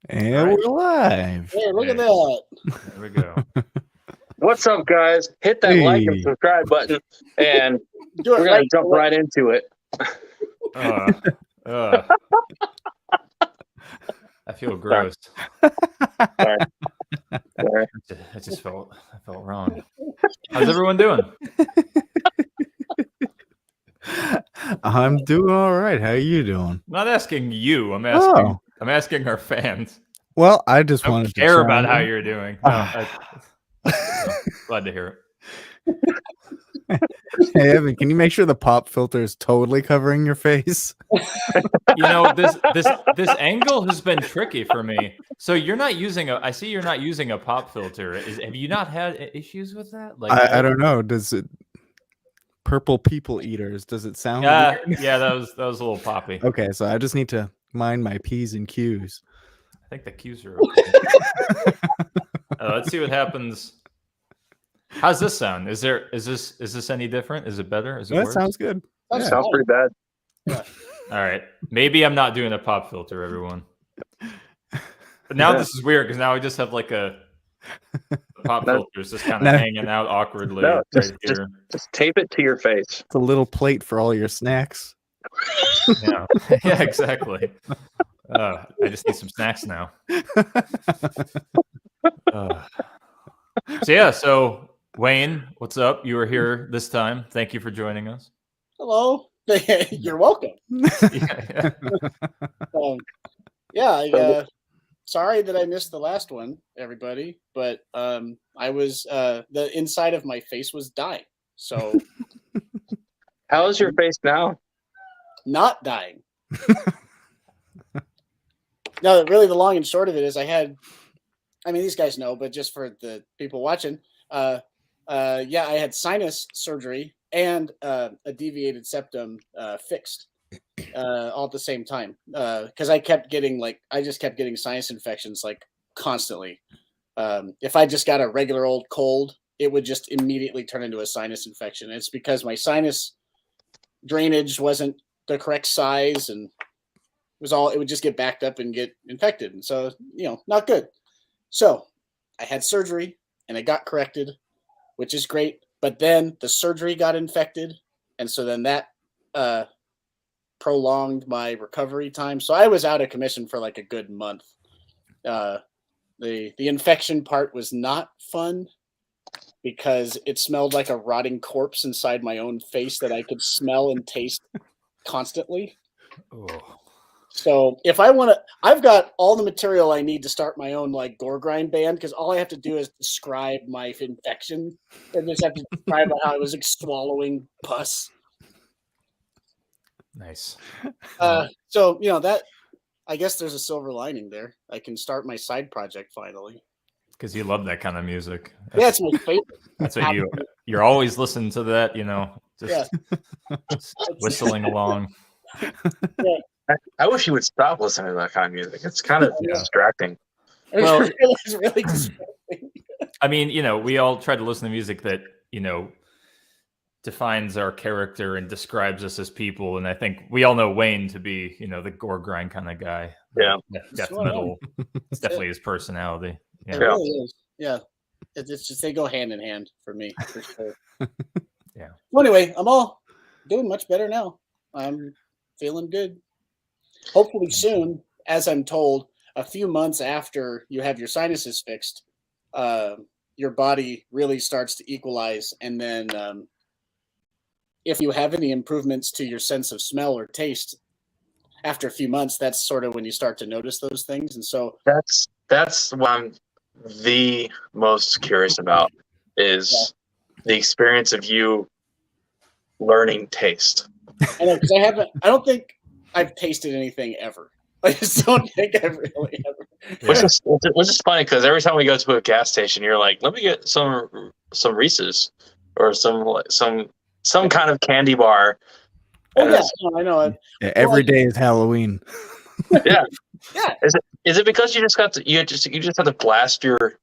And Right. we're live. Hey, look at that. There we go. What's up, guys? Hit that like and subscribe button, and Do it we're gonna jump right into it. I feel gross. Sorry. I just felt wrong. How's everyone doing? I'm doing all right. How are you doing? I'm not asking you. I'm asking our fans. Well, I just I wanted don't to care chime about in. how you're doing. No, glad to hear it. Hey, Evan, can you make sure the pop filter is totally covering your face? You know, this angle has been tricky for me. So you're not using I see you're not using a pop filter. Have you not had issues with that? Like I don't know. Does it purple people eaters? Does it sound weird? Yeah, that was a little poppy. Okay, so I just need to mind my P's and Q's. I think the Q's are okay. Let's see what happens. How's this sound? Is this any different? Is it better? Is it That worse? sounds good. That sounds pretty bad. Yeah. All right. Maybe I'm not doing a pop filter, everyone. But now this is weird because now I just have like a pop filters just kind of hanging out awkwardly just tape it to your face. It's a little plate for all your snacks. Yeah, yeah, exactly. I just need some snacks now. So Wayne, what's up? You were here this time. Thank you for joining us. Hello. You're welcome. Sorry that I missed the last one, everybody, but I was the inside of my face was dying. So how is your face now? Not dying. No, really the long and short of it is these guys know, but just for the people watching, I had sinus surgery and a deviated septum fixed all at the same time because I just kept getting sinus infections like constantly. If I just got a regular old cold, it would just immediately turn into a sinus infection. It's because my sinus drainage wasn't the correct size, and it would just get backed up and get infected, and so not good. So I had surgery and it got corrected, which is great. But then the surgery got infected, and so then that prolonged my recovery time. So I was out of commission for like a good month. The infection part was not fun because it smelled like a rotting corpse inside my own face that I could smell and taste constantly. Oh. So if I want to, I've got all the material I need to start my own like gore grind band, because all I have to do is describe my infection and just have to describe how I was like swallowing pus. Nice. So that I guess there's a silver lining there. I can start my side project finally. Because you love that kind of music. It's my favorite. That's what you're always listening to that, just whistling along. Yeah. I wish you would stop listening to that kind of music. It's kind of distracting. Well, it's really distracting. I mean, we all try to listen to music that, defines our character and describes us as people. And I think we all know Wayne to be, the gore grind kind of guy. Yeah. Death metal. It's definitely his personality. Yeah. It really is. Yeah. It's just, they go hand in hand for me, for sure. Yeah. Well, anyway, I'm all doing much better now. I'm feeling good. Hopefully soon, as I'm told, a few months after you have your sinuses fixed, your body really starts to equalize. And then if you have any improvements to your sense of smell or taste after a few months, that's sort of when you start to notice those things. And so that's what I'm the most curious about is the experience of you learning taste. I know, because I don't think I've tasted anything ever. I just don't think I've really ever. Which is funny because every time we go to a gas station, you're like, "Let me get some Reese's or some kind of candy bar." Oh I know. Yeah, every day is Halloween. Yeah. Yeah. Is it because you just got to you just have to blast your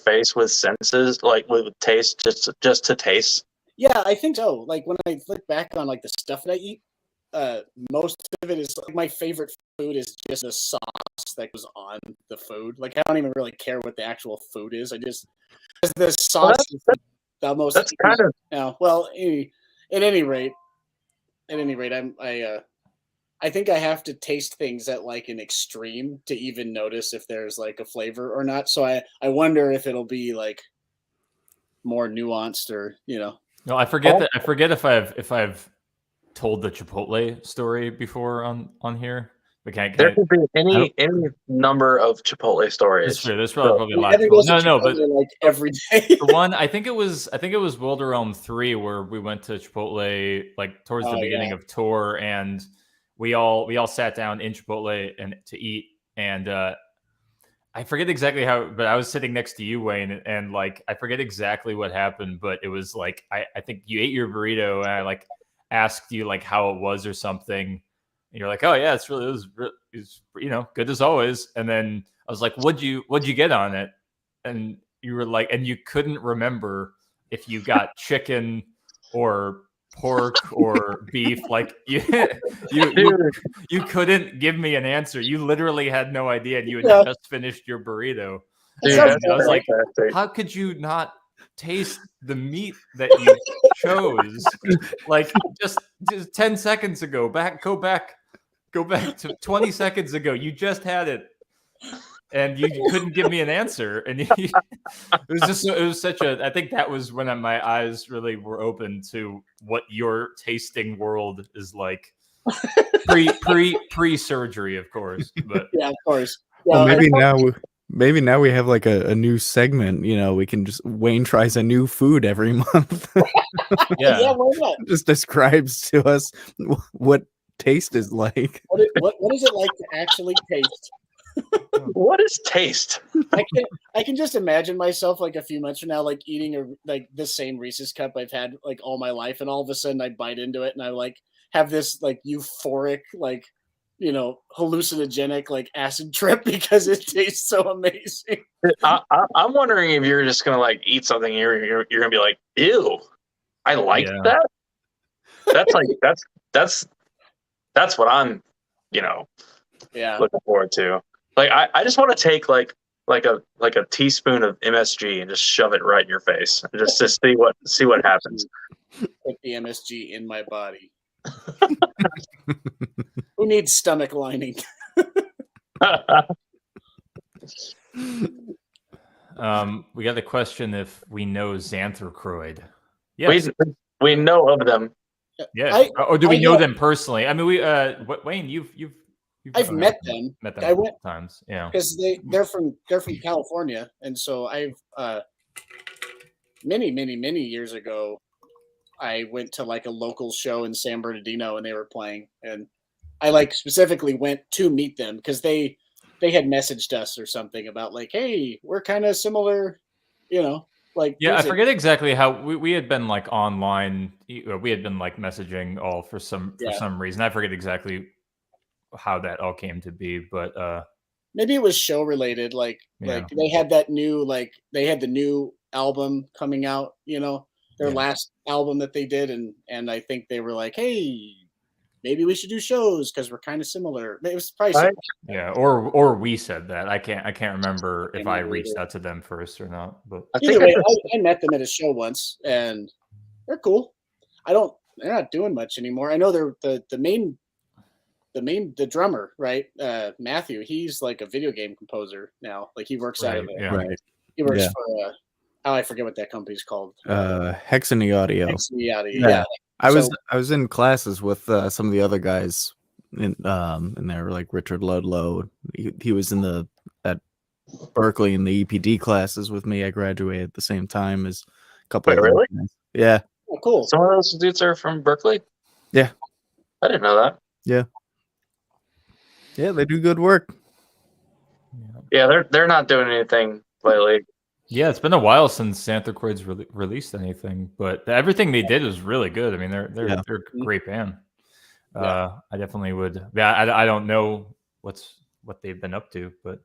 face with senses, like with taste, just to taste? Yeah, I think so. Like when I look back on like the stuff that I eat, most of it is like my favorite food is just the sauce that goes on the food. Like I don't even really care what the actual food is. I just the sauce is the most. That's kind of well. At any rate, I think I have to taste things at like an extreme to even notice if there's like a flavor or not. So I wonder if it'll be like more nuanced or No, I forget that. I forget if I've told the Chipotle story before on here. But there could be any number of Chipotle stories. That's true. There's probably a lot. No, but like every day. The one I think it was Wilderun 3 where we went to Chipotle like towards the beginning of tour, and we all sat down in Chipotle and to eat, and I forget exactly how, but I was sitting next to you, Wayne, and like I forget exactly what happened, but it was like I think you ate your burrito, and I like asked you like how it was or something. And you're like, oh yeah, it was good as always. And then I was like, what'd you get on it? And you were like, and you couldn't remember if you got chicken or pork or beef. Like you couldn't give me an answer. You literally had no idea, and you had just finished your burrito. Dude, and I was like, how could you not taste the meat that you chose? Like just 10 seconds ago. Go back to 20 seconds ago. You just had it, and you couldn't give me an answer. And it was such a. I think that was when my eyes really were open to what your tasting world is like. Pre surgery, of course. But yeah, of course. Well, maybe now we have like a new segment. We can just Wayne tries a new food every month. Yeah, why not? Just describes to us what taste is like. What is it like to actually taste? What is taste? I can just imagine myself like a few months from now, like eating the same Reese's cup I've had like all my life, and all of a sudden I bite into it and I like have this like euphoric like hallucinogenic like acid trip because it tastes so amazing. I'm wondering if you're just gonna like eat something and you're gonna be like, ew, I like that. That's like that's what I'm looking forward to. Like I just want to take like a teaspoon of MSG and just shove it right in your face and just to see what happens. Put the MSG in my body. Who needs stomach lining? We got a question if we know Xanthocroid. Yes. We know of them. Yeah. Or do we know them personally? I mean, Wayne, you've I've met them. I went times, because they're from California, and so I've many years ago, I went to like a local show in San Bernardino, and they were playing, and I like specifically went to meet them because they had messaged us or something about like, hey, we're kind of similar, like I forget exactly how we had been like online. We had been like messaging all for some reason. I forget exactly how that all came to be, but maybe it was show related. Like they had that new they had the new album coming out. Their last album that they did, and I think they were like, hey, maybe we should do shows because we're kind of similar. It was probably or we said that. I can't remember if I reached out to them first or not. But either way, I met them at a show once, and they're cool. They're not doing much anymore. I know they're the drummer, right? Matthew, he's like a video game composer now. Like he works out of it. Yeah. Right. He works for I forget what that company's called. Hexany Audio. Yeah. I was in classes with some of the other guys, and they were like Richard Ludlow. He was at Berkeley in the EPD classes with me. I graduated at the same time as a couple. Wait, really? Guys. Yeah. Oh, cool. Some of those dudes are from Berkeley. Yeah. I didn't know that. Yeah. Yeah, they do good work. Yeah, they're not doing anything lately. Yeah, it's been a while since Xanthocroid's released anything, but everything they did was really good. I mean, they're a great band. I definitely would. Yeah, I don't know what they've been up to, but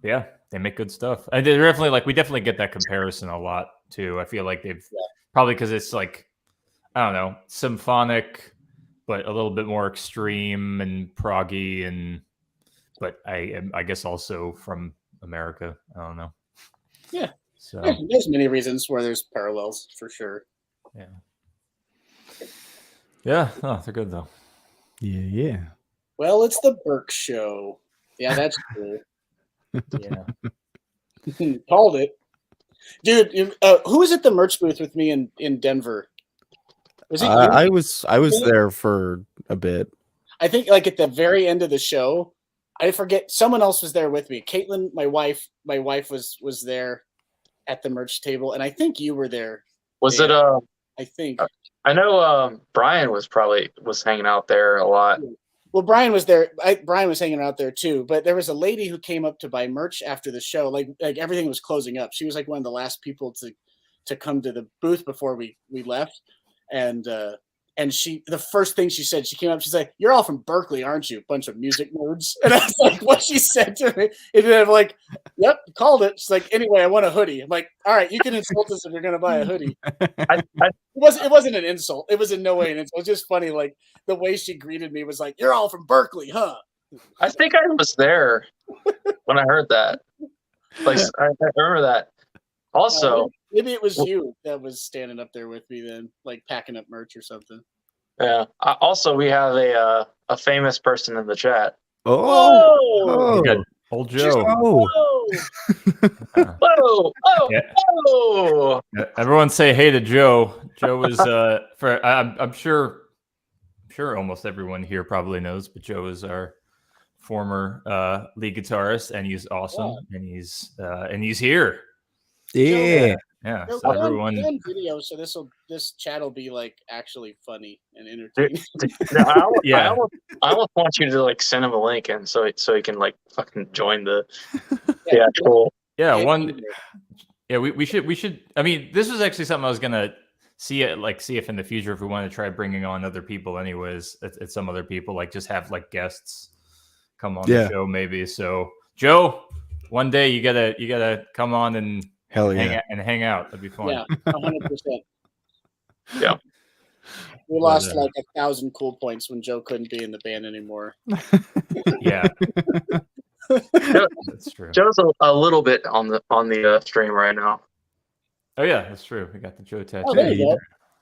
yeah, they make good stuff. And they're definitely we definitely get that comparison a lot too. I feel like they've probably because it's like I don't know, symphonic, but a little bit more extreme and proggy and but I guess also from America. I don't know. Yeah. So There's many reasons where there's parallels for sure. yeah. Yeah. Oh, they're good though. Yeah. Well, it's the Burke show. Yeah, that's true. Yeah. Called it. Dude, who was at the merch booth with me in Denver? Was it you? I was there for a bit. I think like at the very end of the show, I forget, someone else was there with me. Caitlin, my wife was there at the merch table, and I think you were there. Was Dan. it I think. I know Brian was hanging out there a lot. Well, Brian was there. Brian was hanging out there too. But there was a lady who came up to buy merch after the show. Like everything was closing up. She was like one of the last people to come to the booth before we left. And she, the first thing she said, she came up, she's like, "You're all from Berkeley, aren't you? Bunch of music nerds." And I was like, what she said to me. And then I'm like, "Yep, called it." She's like, "Anyway, I want a hoodie." I'm like, "All right, you can insult us if you're gonna buy a hoodie." It wasn't an insult. It was in no way an insult. It was just funny. Like the way she greeted me was like, "You're all from Berkeley, huh?" I think I was there when I heard that. Like I remember that. Also, maybe it was you that was standing up there with me then, like packing up merch or something. yeah. Also, we have a famous person in the chat. Oh, We got old Joe. Oh. Whoa! Oh! Yeah. Oh! Everyone say hey to Joe. Joe was I'm sure almost everyone here probably knows, but Joe is our former lead guitarist, and he's awesome, and he's here. Yeah. Yeah. So So everyone. on video, so this chat will be like actually funny and entertaining. I almost want you to like send him a link, and so he can like fucking join the actual. Yeah, we should. I mean, this was actually something I was gonna see if in the future, if we want to try bringing on other people, anyways, at some other people, like just have like guests come on the show, maybe. So Joe, one day you gotta come on and hang out. That'd be fun. Yeah, 100%. Yeah. We lost like 1,000 cool points when Joe couldn't be in the band anymore. Yeah. That's true. Joe's a little bit on the stream right now. Oh yeah, that's true. We got the Joe tattoo. Oh, there you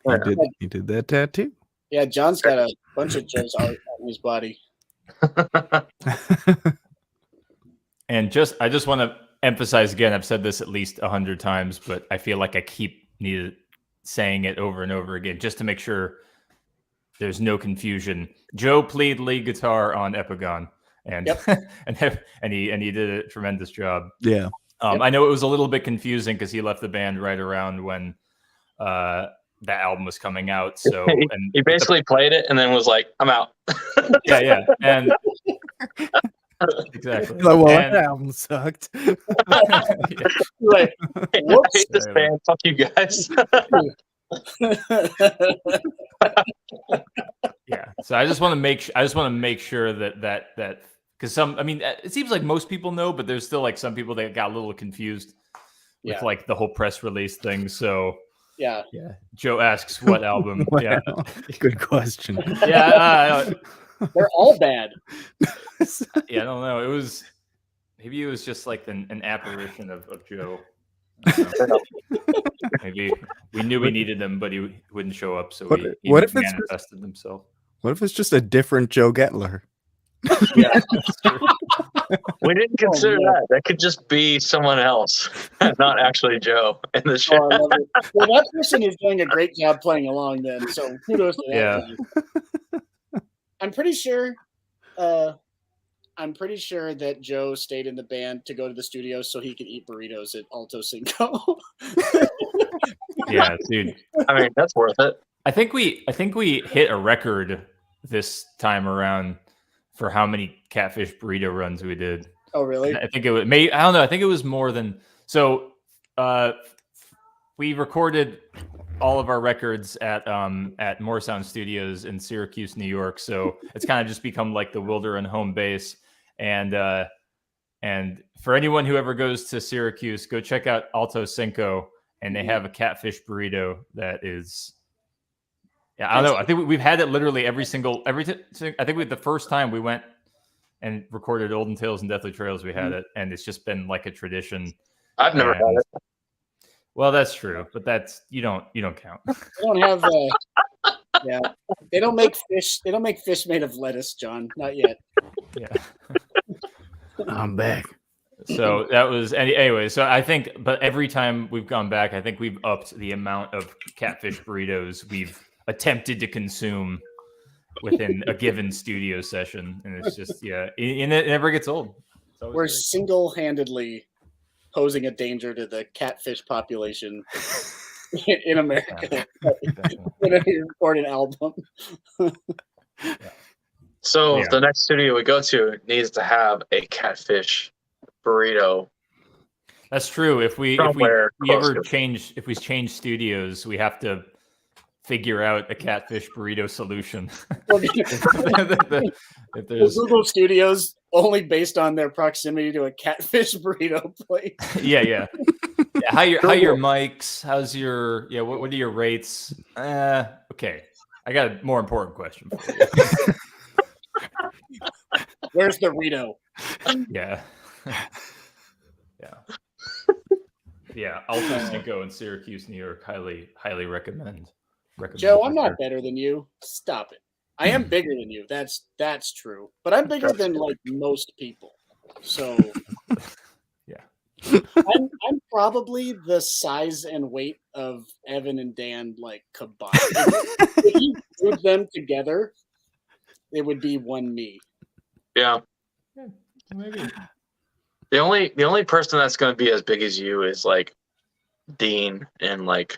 go. He did that tattoo. Yeah, John's got a bunch of Joe's art on his body. And I just want to emphasize again, I've said this at least 100 times, but I feel like I keep saying it over and over again just to make sure there's no confusion. Joe played lead guitar on Epigon, and and he did a tremendous job. Yeah. I know it was a little bit confusing because he left the band right around when that album was coming out. So he basically played it and then was like, "I'm out." Yeah, and exactly. Like, well, that album sucked. Like, I hate this band. Fuck you guys. Yeah. So I just want to make sure that because it seems like most people know, but there's still like some people that got a little confused with like the whole press release thing. So yeah. Joe asks what album. Wow. Yeah. Good question. Yeah. They're all bad. Yeah, I don't know. Maybe it was just like an apparition of Joe. Maybe we knew we needed him, but he wouldn't show up, so he manifested himself. What if it's just a different Joe Gettler? Yeah, that's true. We didn't consider that. That could just be someone else, not actually Joe in the show. Oh, I love it. Well, that person is doing a great job playing along then, so kudos to that guy. I'm pretty sure that Joe stayed in the band to go to the studio so he could eat burritos at Alto Cinco. Yeah, dude. I mean, that's worth it. I think we hit a record this time around for how many catfish burrito runs we did. Oh, really? I think it was I don't know. I think it was more than so. We recorded all of our records at More Sound Studios in Syracuse, New York. So it's kind of just become like the Wilderun home base. And for anyone who ever goes to Syracuse, go check out Alto Cinco, and they have a catfish burrito that is. Yeah, I don't know. I think we've had it literally I think the first time we went and recorded Olden Tales and Deathly Trails. We had it, and it's just been like a tradition. I've never had it. Well, that's true, but that's you don't count. They don't have yeah. They don't make fish. They don't make fish made of lettuce, John. Not yet. Yeah. I'm back. So that was anyway. So I think, but every time we've gone back, I think we've upped the amount of catfish burritos we've attempted to consume within a given studio session, and it's just and it never gets old. We're single-handedly posing a danger to the catfish population in America. When you record an album. So the next studio we go to needs to have a catfish burrito. That's true. If we change studios, we have to figure out a catfish burrito solution. If there's Google Studios only based on their proximity to a catfish burrito place. Yeah. How your mics? How's your what are your rates? Okay. I got a more important question for you. Where's the Rito? Yeah. Alto Cinco in Syracuse, New York. Highly recommend. Joe, I'm not better than you. Stop it. I am bigger than you. That's true. But I'm bigger than like most people. So I'm probably the size and weight of Evan and Dan like combined. If you put them together, it would be one me. Yeah. Maybe. The only person that's going to be as big as you is like Dean in like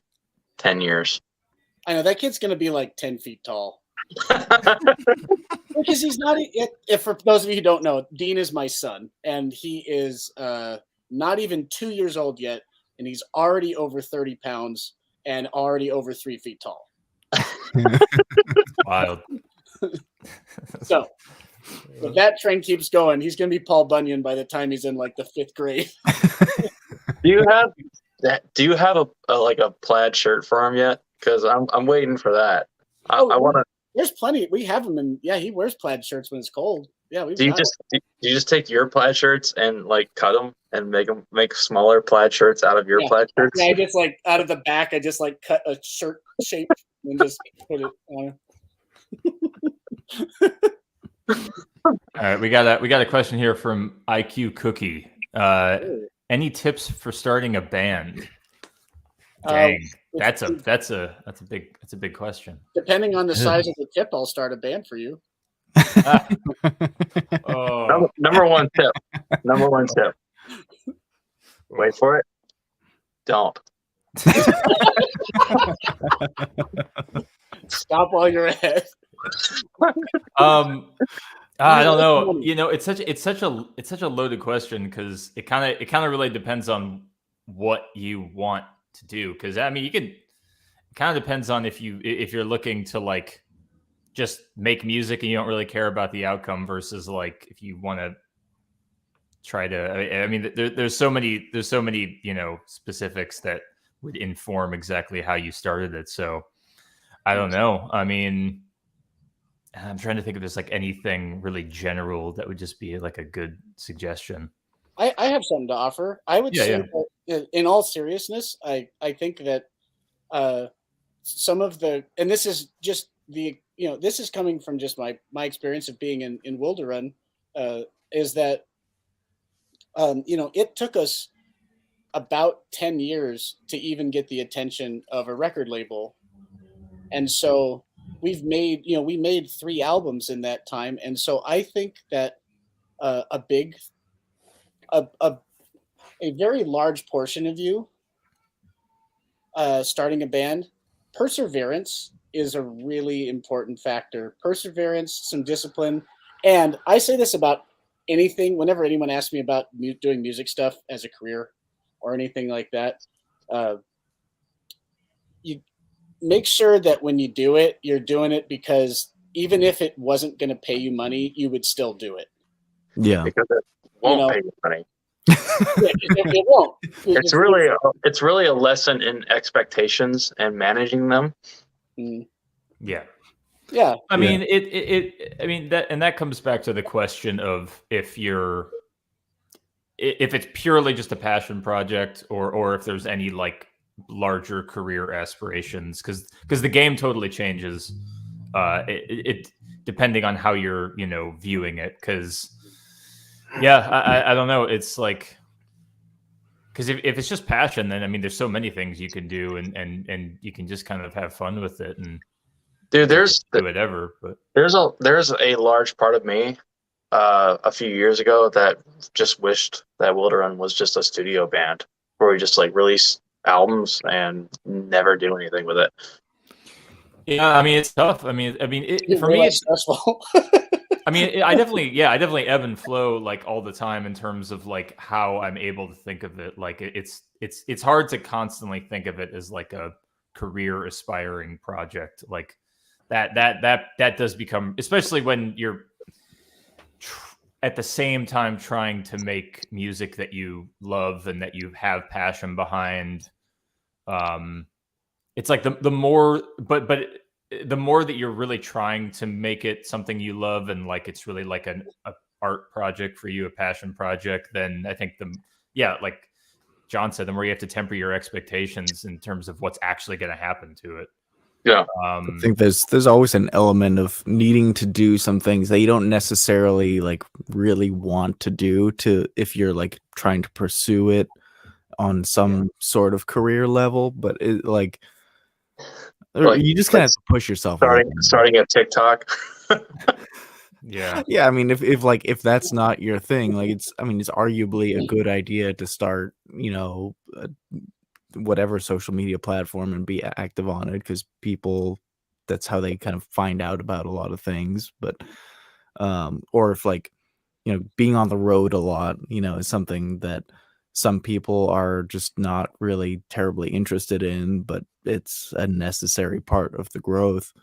10 years. I know that kid's going to be like 10 feet tall. Because he's not. If for those of you who don't know, Dean is my son, and he is not even 2 years old yet, and he's already over 30 pounds and already over 3 feet tall. Wild. So if that trend keeps going, he's going to be Paul Bunyan by the time he's in like the 5th grade. Do you have a plaid shirt for him yet? Because I'm waiting for that. I want to. There's plenty. We have him, and he wears plaid shirts when it's cold. Yeah, do you just take your plaid shirts and like cut them and make smaller plaid shirts out of your plaid shirts? Yeah, I just like out of the back. I just like cut a shirt shape and just put it on. All right, we got a question here from IQ Cookie. Any tips for starting a band? Dang, that's a big question. Depending on the size of the tip, I'll start a band for you. Number one tip. Wait for it. Don't. Stop while you're ahead. I don't know. You know, it's such a loaded question because it kind of really depends on what you want to do. Because I mean, it kind of depends on if you're looking to like just make music and you don't really care about the outcome versus like if you want to try to. I mean, there's so many specifics that would inform exactly how you started it. So I don't know. I mean, I'm trying to think if there's like anything really general that would just be like a good suggestion. I have something to offer. I would say that in all seriousness, I think that some of the, and this is just this is coming from just my experience of being in Wilderun, is that, it took us about 10 years to even get the attention of a record label. And so we made 3 albums in that time. And so I think that a very large portion of you starting a band, perseverance is a really important factor. Perseverance, some discipline. And I say this about anything, whenever anyone asks me about doing music stuff as a career or anything like that, you make sure that when you do it, you're doing it because even if it wasn't going to pay you money, you would still do it. Yeah. Because it won't pay you money. It won't. It's really a lesson in expectations and managing them. Yeah. Yeah. I mean, I mean that comes back to the question of if it's purely just a passion project, or if there's any like larger career aspirations, because the game totally changes. It depending on how you're viewing it. Because I don't know. It's like, because if it's just passion, then I mean, there's so many things you can do, and you can just kind of have fun with it and Dude, there's do whatever. But there's a large part of me a few years ago that just wished that Wilderun was just a studio band where we just like release albums and never do anything with it. yeah, I mean, it's tough. I mean, for me, it's stressful. I mean, I definitely ebb and flow like all the time in terms of like how I'm able to think of it. Like it's hard to constantly think of it as like a career aspiring project. Like that does become, especially when you're at the same time trying to make music that you love and that you have passion behind. It's like the more, but the more that you're really trying to make it something you love, and like it's really like a art project for you, a passion project, then I think like John said, the more you have to temper your expectations in terms of what's actually going to happen to it. Yeah. I think there's always an element of needing to do some things that you don't necessarily like really want to do, if you're like trying to pursue it on some sort of career level, but it like you just kind of have to push yourself starting at TikTok. Yeah, I mean, if that's not your thing, like it's arguably a good idea to start, whatever social media platform and be active on it, because that's how they kind of find out about a lot of things. But or if like being on the road a lot is something that some people are just not really terribly interested in, but it's a necessary part of the growth.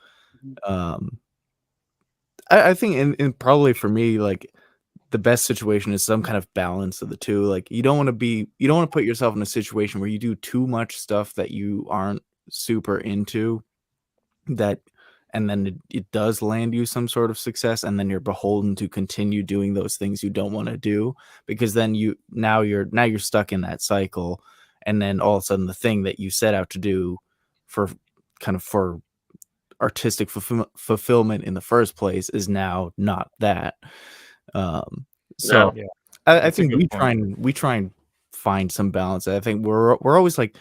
I think in probably for me, like the best situation is some kind of balance of the two. Like you don't want to put yourself in a situation where you do too much stuff that you aren't super into, and then it does land you some sort of success, and then you're beholden to continue doing those things you don't want to do, because then you're stuck in that cycle, and then all of a sudden the thing that you set out to do for artistic fulfillment in the first place is now not that. I think we try and find some balance. I think we're always like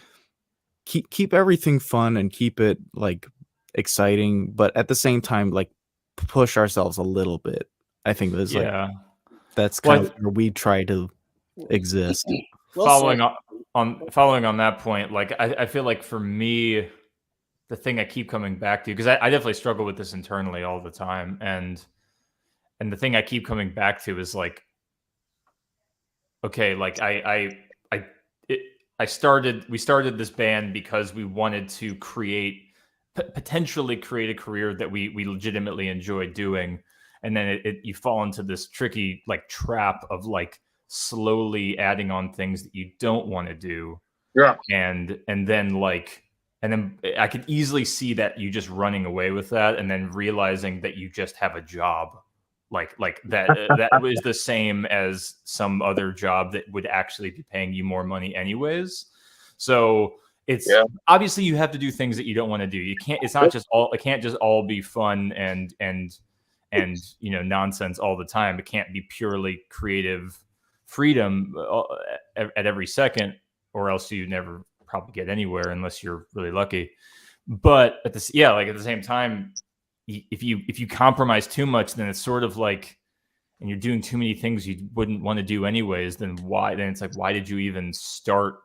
keep everything fun and keep it like exciting, but at the same time like push ourselves a little bit. I think that's kind of where we try to exist. Following on that point, like I feel like for me, the thing I keep coming back to, because I definitely struggle with this internally all the time, and the thing I keep coming back to is like, okay, like we started this band because we wanted to potentially create a career that we legitimately enjoy doing, and then you fall into this tricky like trap of like slowly adding on things that you don't want to do. Yeah. And then I could easily see that you just running away with that, and then realizing that you just have a job like that that was the same as some other job that would actually be paying you more money anyways. So it's obviously you have to do things that you don't want to do. It can't just all be fun and nonsense all the time. It can't be purely creative freedom at every second, or else you never probably get anywhere unless you're really lucky. But at the same time, if you compromise too much, then it's sort of like, and you're doing too many things you wouldn't want to do anyways, then it's like, why did you even start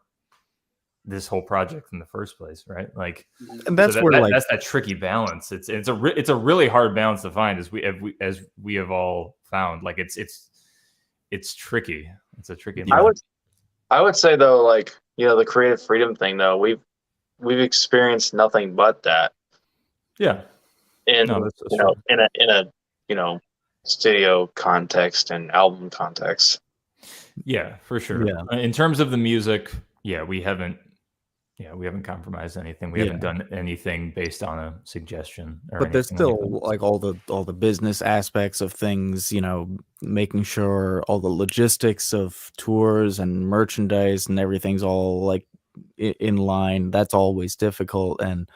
this whole project in the first place, right? Like, and that's that's that tricky balance. It's a really hard balance to find, as we have all found. Like it's tricky. It's a tricky. I would say though, like, the creative freedom thing though, we've experienced nothing but that. Yeah. In a studio context and album context. Yeah, for sure. Yeah. In terms of the music, we haven't Yeah, we haven't compromised anything. We haven't done anything based on a suggestion. But there's still like all the business aspects of things, making sure all the logistics of tours and merchandise and everything's all like in line. That's always difficult. And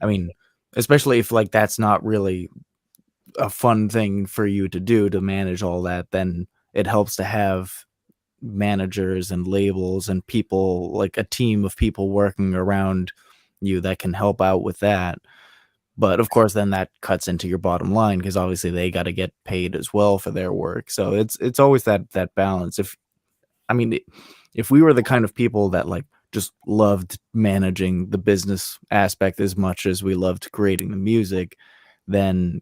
I mean, especially if like that's not really a fun thing for you to do to manage all that, then it helps to have managers and labels and people, like a team of people working around you that can help out with that. But of course then that cuts into your bottom line, because obviously they got to get paid as well for their work. So it's always that balance. If we were the kind of people that like just loved managing the business aspect as much as we loved creating the music, then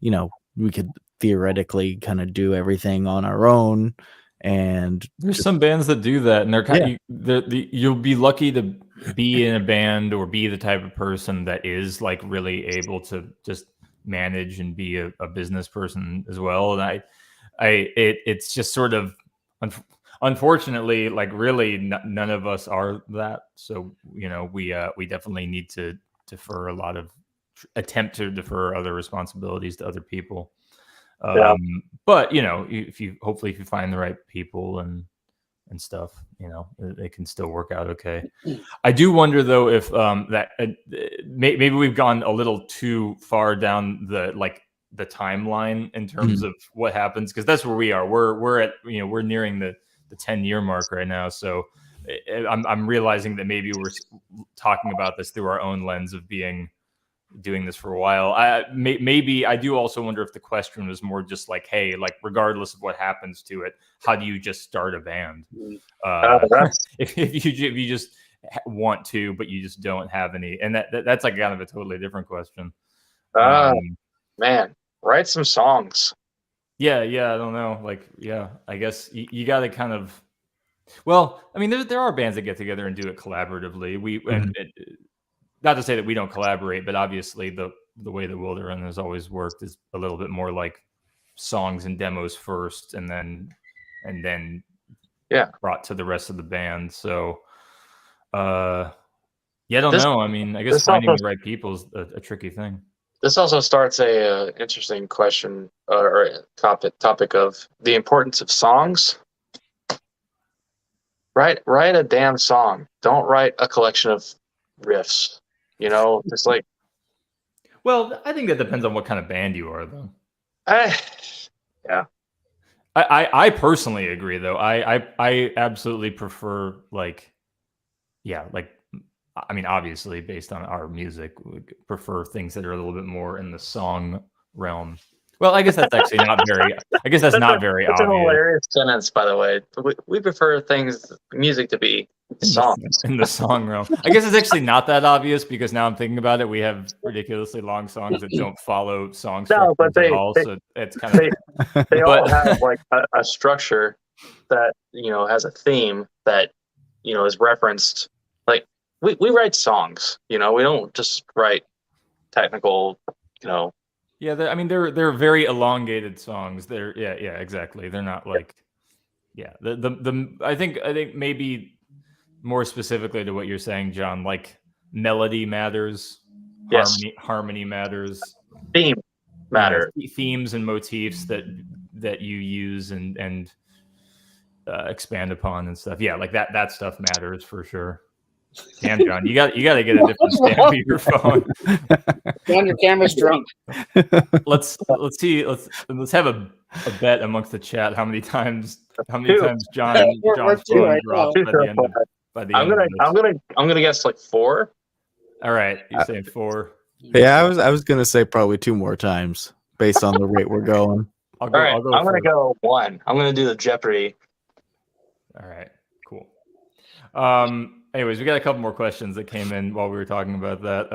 we could theoretically kind of do everything on our own. And there's some bands that do that, and they're kind of, you'll be lucky to be in a band or be the type of person that is like really able to just manage and be a business person as well. And it's just sort of unfortunately, like really none of us are that. So we definitely need to attempt to defer other responsibilities to other people. But if you find the right people and stuff, they can still work out okay. I do wonder though if maybe we've gone a little too far down the timeline in terms of what happens, because that's where we are. We're at we're nearing the 10-year mark right now. So I'm realizing that maybe we're talking about this through our own lens of doing this for a while. Maybe I do also wonder if the question was more just like, hey, like regardless of what happens to it, how do you just start a band? If you just want to, but you just don't have any, and that's like kind of a totally different question. Man, write some songs. Yeah, I don't know. Like, yeah, I guess you got to kind of. Well, I mean, there are bands that get together and do it collaboratively. Not to say that we don't collaborate, but obviously the way that Wilderun has always worked is a little bit more like songs and demos first, and then brought to the rest of the band. So, I don't know. I mean, I guess finding the right people is a tricky thing. This also starts a interesting question or topic of the importance of songs. Write a damn song. Don't write a collection of riffs. Just like. Well, I think that depends on what kind of band you are, though. Yeah. I personally agree, though. I absolutely prefer I mean, obviously, based on our music, we prefer things that are a little bit more in the song realm. Well, I guess that's actually not very. I guess that's not very obvious. That's a hilarious sentence, by the way. We prefer music to be songs in the song realm. I guess it's actually not that obvious, because now I'm thinking about it, we have ridiculously long songs that don't follow songs. No, but so it's kind of they all have like a structure that has a theme that is referenced. Like we write songs. We don't just write technical. Yeah, they're very elongated songs. They're exactly. They're not like I think maybe more specifically to what you're saying, John, like melody matters, harmony matters, theme matter, themes and motifs that you use and expand upon and stuff. Yeah, like that stuff matters for sure. Damn, John, you got to get a different stand for your phone. John, your camera's drunk. Let's see. Let's have a bet amongst the chat. How many times John's phone dropped by the end of this? I'm gonna guess like 4. All right, you're saying 4. Yeah, I was gonna say probably 2 more times based on the rate we're going. I'm gonna go 1. I'm gonna do the Jeopardy. All right, cool. Anyways, we got a couple more questions that came in while we were talking about that.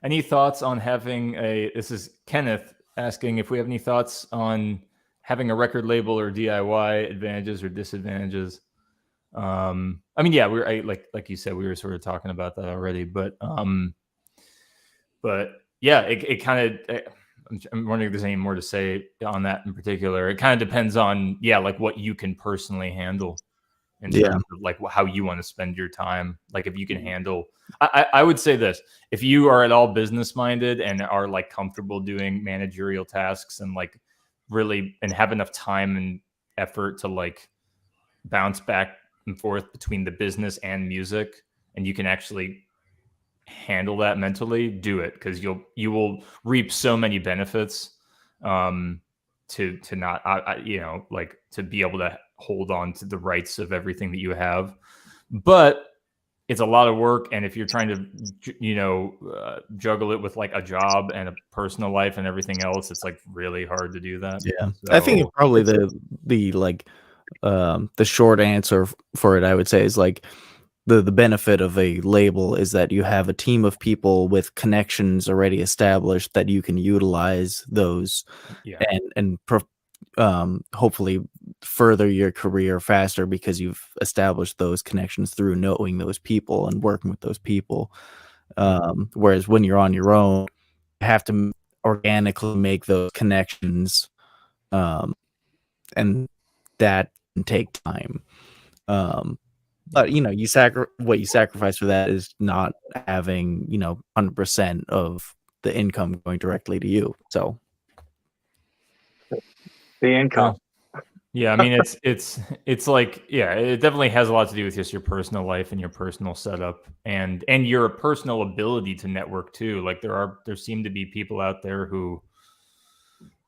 Any thoughts on having this is Kenneth asking if we have any thoughts on having a record label or DIY, advantages or disadvantages. Like you said, we were sort of talking about that already, but yeah, it kind of, I'm wondering if there's any more to say on that in particular. It kind of depends on, like what you can personally handle. in terms of like how you want to spend your time. Like if you can handle, I would say this, if you are at all business minded and are like comfortable doing managerial tasks and like really and have enough time and effort to like bounce back and forth between the business and music, and you can actually handle that mentally, do it, because you will reap so many benefits to not like to be able to hold on to the rights of everything that you have. But it's a lot of work, and if you're trying to juggle it with like a job and a personal life and everything else, it's like really hard to do that. Yeah, so, I think it's probably the short answer for it, I would say, is like the benefit of a label is that you have a team of people with connections already established that you can utilize those and hopefully further your career faster because you've established those connections through knowing those people and working with those people. Whereas when you're on your own, you have to organically make those connections, and that can take time. But what you sacrifice for that is not having 100% of the income going directly to you. So the income. Yeah, I mean it's like, yeah, it definitely has a lot to do with just your personal life and your personal setup and your personal ability to network too. Like there seem to be people out there who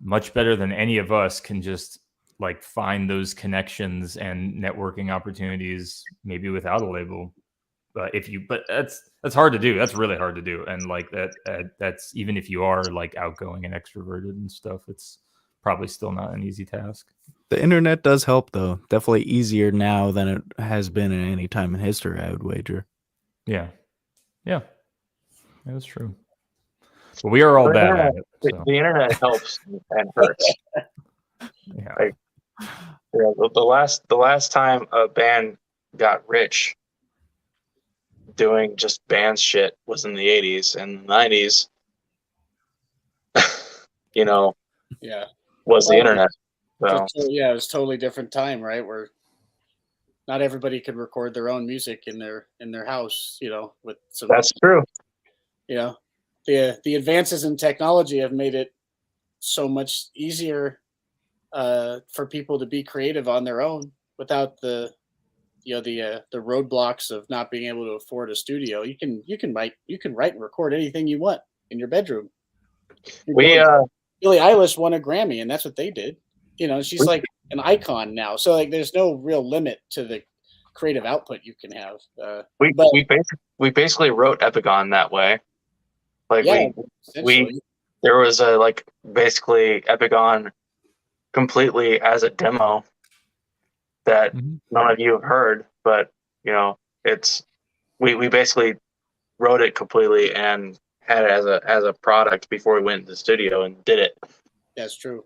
much better than any of us can just like find those connections and networking opportunities maybe without a label. But that's hard to do. That's really hard to do. And like that's even if you are like outgoing and extroverted and stuff, it's probably still not an easy task. The internet does help, though. Definitely easier now than it has been at any time in history, I would wager. Yeah, that's true. But we are all bad at it. So. The internet helps and hurts. Yeah. Like, the last time a band got rich doing just band shit was in the 80s and 90s. Was the internet. So. Yeah, it was a totally different time, right? Where not everybody could record their own music in their house, with some. That's true. The advances in technology have made it so much easier for people to be creative on their own without the roadblocks of not being able to afford a studio. You can write and record anything you want in your bedroom. Billie Eilish won a Grammy, and that's what they did. She's like an icon now. So like, there's no real limit to the creative output you can have. We basically wrote Epigon that way. Like there was basically Epigon completely as a demo that none of you have heard, but we basically wrote it completely and had it as a product before we went into the studio and did it. That's true.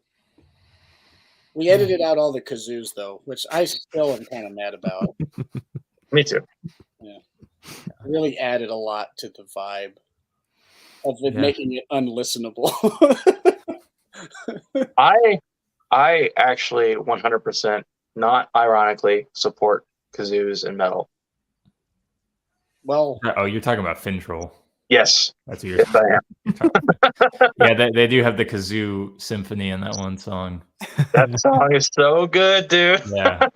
We edited out all the kazoos though, which I still am kind of mad about. Me too. Yeah, it really added a lot to the vibe of it, making it unlistenable. I actually 100%, not ironically, support kazoos and metal. Well, you're talking about Fintroll. Yes. That's what you're Yeah, they do have the kazoo symphony in that one song. That song is so good, dude. Yeah.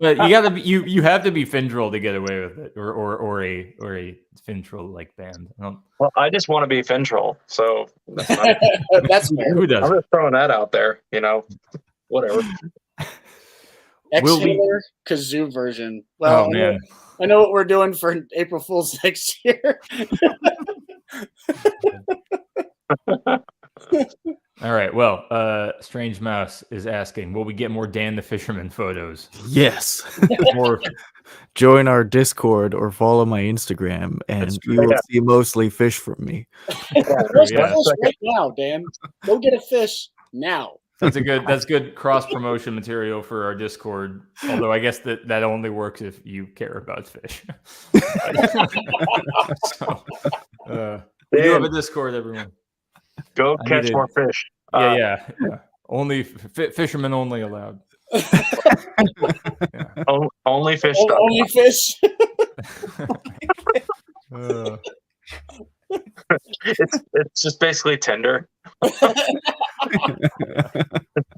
But you have to be Fintroll to get away with it, or a Fintroll like band. Well, I just want to be Fintroll, so that's fair. Who does? I'm just throwing that out there, whatever. X-Taylor kazoo version. Well, man. I know what we're doing for April Fool's next year. All right. Well, Strange Mouse is asking, will we get more Dan the Fisherman photos? Yes. Or join our Discord or follow my Instagram, and you will see mostly fish from me. Fish right now, Dan. Go get a fish now. That's good cross promotion material for our Discord. Although I guess that only works if you care about fish. We do have a Discord, everyone. Go catch more fish. Yeah. Only fishermen only allowed. Only Only fish. Only fish. It's just basically Tinder.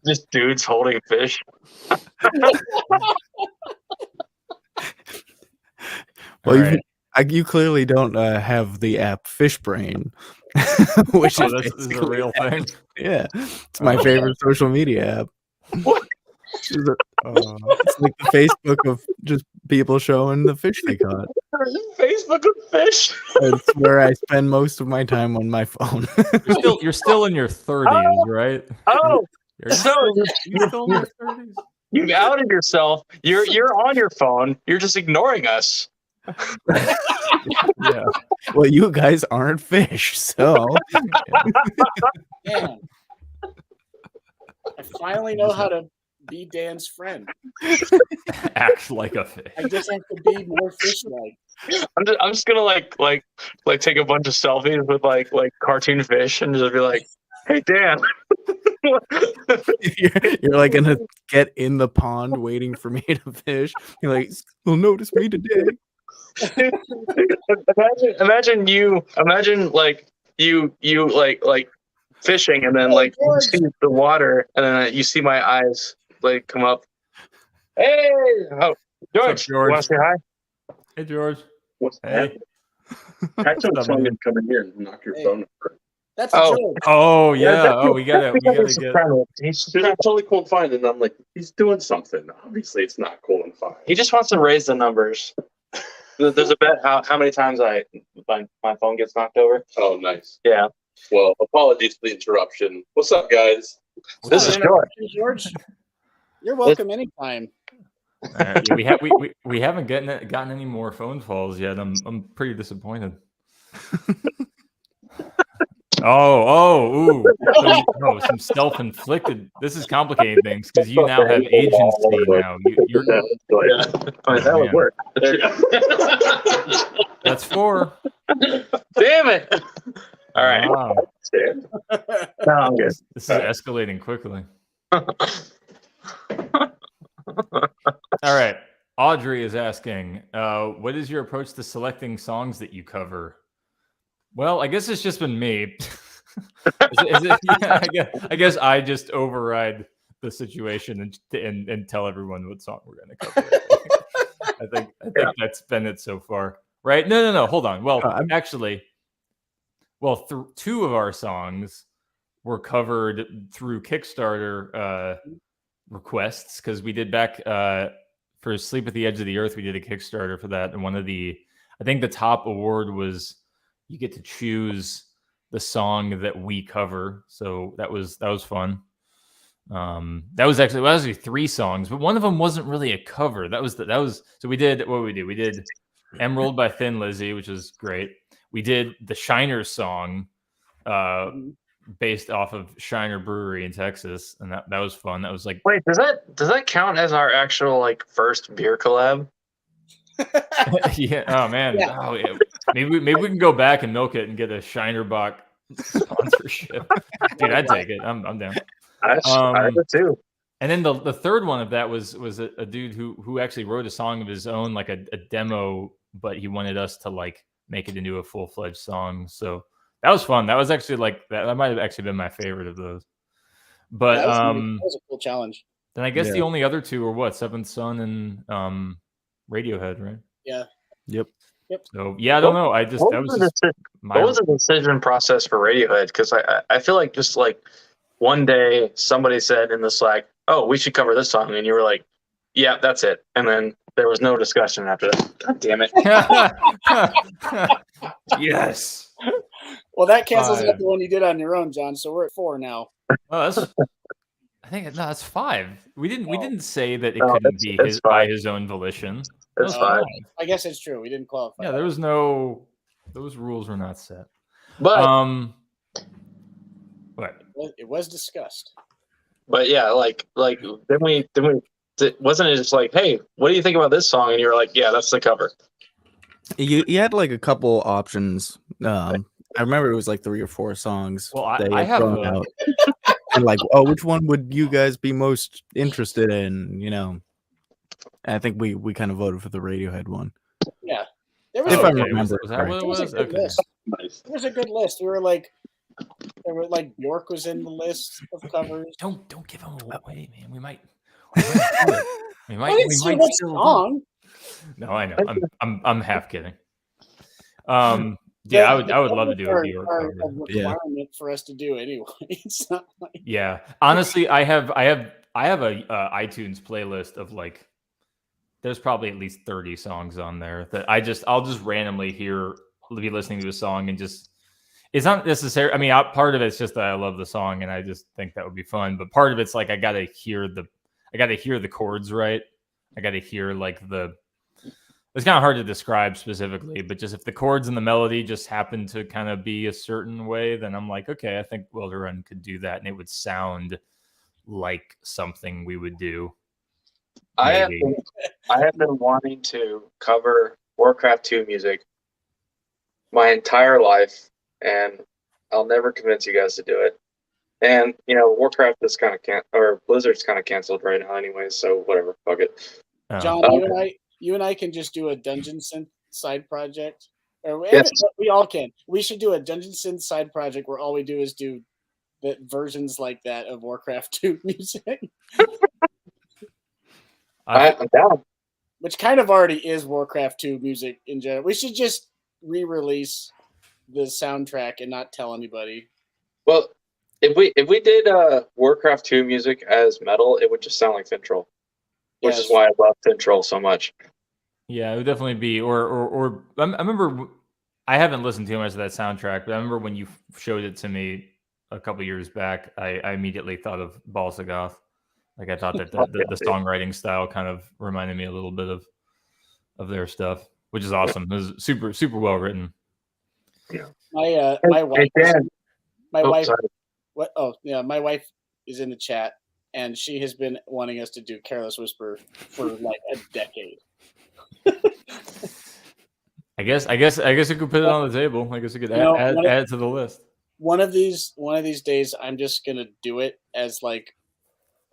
Just dudes holding fish. Well, you clearly don't have the app Fish Brain, which this is a real thing. Yeah, it's my favorite social media app. What? It's like the Facebook of just people showing the fish they caught. Facebook of fish. It's where I spend most of my time on my phone. You're still in your 30s, right? Oh, You're so still in your 30s. you outed yourself. You're on your phone. You're just ignoring us. Yeah. Well, you guys aren't fish, so Man. I finally know how to be Dan's friend. Act like a fish. I just have to be more fish-like. I'm just gonna like take a bunch of selfies with like cartoon fish and just be like, "Hey Dan." you're like gonna get in the pond waiting for me to fish. You're like, "You'll notice me today." imagine you fishing and then like you see the water and then you see my eyes like come up. Hey, oh, George, George? you want to say hi? Hey, George. What's Hey. I told someone to come in here and knock your phone over. That's Oh. George. Oh yeah. Oh, we gotta get. He's totally cool and fine, and I'm like, he's doing something. Obviously, it's not cool and fine. He just wants to raise the numbers. There's a bet how many times my phone gets knocked over. Oh, nice. Yeah. Well, apologies for the interruption. What's up, guys? This is George. George. You're welcome anytime. We haven't gotten any more phone calls yet. I'm pretty disappointed. Some self-inflicted. This is complicating things because you now have agency now. You're That would work. That's 4. Damn it! All right. Wow. No, I'm good. This is escalating quickly. All right. Audrey is asking, what is your approach to selecting songs that you cover? Well, I guess it's just been me. I guess I just override the situation and tell everyone what song we're going to cover. I think that's been it so far. Right? No. Hold on. Well, actually, 2 of our songs were covered through Kickstarter requests because we did back for Sleep at the Edge of the Earth. We did a Kickstarter for that, and I think the top award was you get to choose the song that we cover. So that was fun. That was actually 3 songs, but one of them wasn't really a cover. So we did what we did. We did Emerald by Thin Lizzy, which is great. We did the Shiner song, based off of Shiner Brewery in Texas, and that was fun. That was like, wait, does that count as our actual like first beer collab? yeah. Oh man. Yeah. Oh, yeah. Maybe we can go back and milk it and get a Shiner Bock sponsorship. Dude, I'd take it. I'm down. I would too. And then the third one of that was a dude who actually wrote a song of his own, like a demo, but he wanted us to like make it into a full-fledged song. So that was fun. That was actually like that might have actually been my favorite of those. But that was a cool challenge. Then I guess the only other 2 were what? Seventh Son and Radiohead, right? Yeah. Yep. So yeah, I don't know. What was the decision process for Radiohead? Because I feel like just like one day somebody said in the Slack, "Oh, we should cover this song," and you were like, "Yeah, that's it," and then there was no discussion after that. God damn it! Yes. Well, that cancels out the one you did on your own, John. So we're at 4 now. Oh, that's 5. We didn't say that it couldn't be by his own volition. That's 5. I guess it's true. We didn't qualify. Yeah, those rules were not set. But what? It was discussed. But yeah, like then we wasn't it just like, hey, what do you think about this song? And you were like, yeah, that's the cover. You had like a couple options. I remember it was like 3 or 4 songs. Well, I have out. And like, oh, which one would you guys be most interested in? You know, I think we kind of voted for the Radiohead one. Yeah. There was If a, I Okay, remember was that what it there was a was? good Okay. list. Nice. There was a good list. There were like Bjork was in the list of covers. Don't give them away, man. We might do it. We I might didn't say what still do it. song. No, I know. I'm half kidding. The I would love to covers do a Bjork are cover. a requirement for us to do anyway. It's not like Yeah, honestly, I have a iTunes playlist of like, there's probably at least 30 songs on there that I'll just randomly be listening to a song and just, it's not necessary. I mean, part of it's just that I love the song and I just think that would be fun. But part of it's like I gotta hear the chords right. I gotta hear like it's kind of hard to describe specifically, but just if the chords and the melody just happen to kind of be a certain way, then I'm like, okay, I think Wilderun could do that, and it would sound like something we would do. I have Maybe. been wanting to cover Warcraft 2 music my entire life, and I'll never convince you guys to do it. And Warcraft is kind of Blizzard's kind of canceled right now, anyway. So whatever, fuck it. John, you and I can just do a Dungeon Synth side project. Yes. We all can. We should do a Dungeon Synth side project where all we do is do the versions like that of Warcraft 2 music. I'm down. Which kind of already is Warcraft 2 music in general. We should just re-release the soundtrack and not tell anybody. Well, if we did Warcraft 2 music as metal, it would just sound like Fintroll, which is why I love Fintroll so much. Yeah, it would definitely be. Or I remember, I haven't listened too much of that soundtrack, but I remember when you showed it to me a couple years back, I immediately thought of Balsagoth. Like I thought that the songwriting style kind of reminded me a little bit of their stuff, which is awesome. It was super, super well written. Yeah. My wife. My wife. Sorry. What? Oh, yeah. My wife is in the chat, and she has been wanting us to do Careless Whisper for like a decade. I guess we could put it on the table. I guess we could add it to the list. One of these days, I'm just gonna do it as like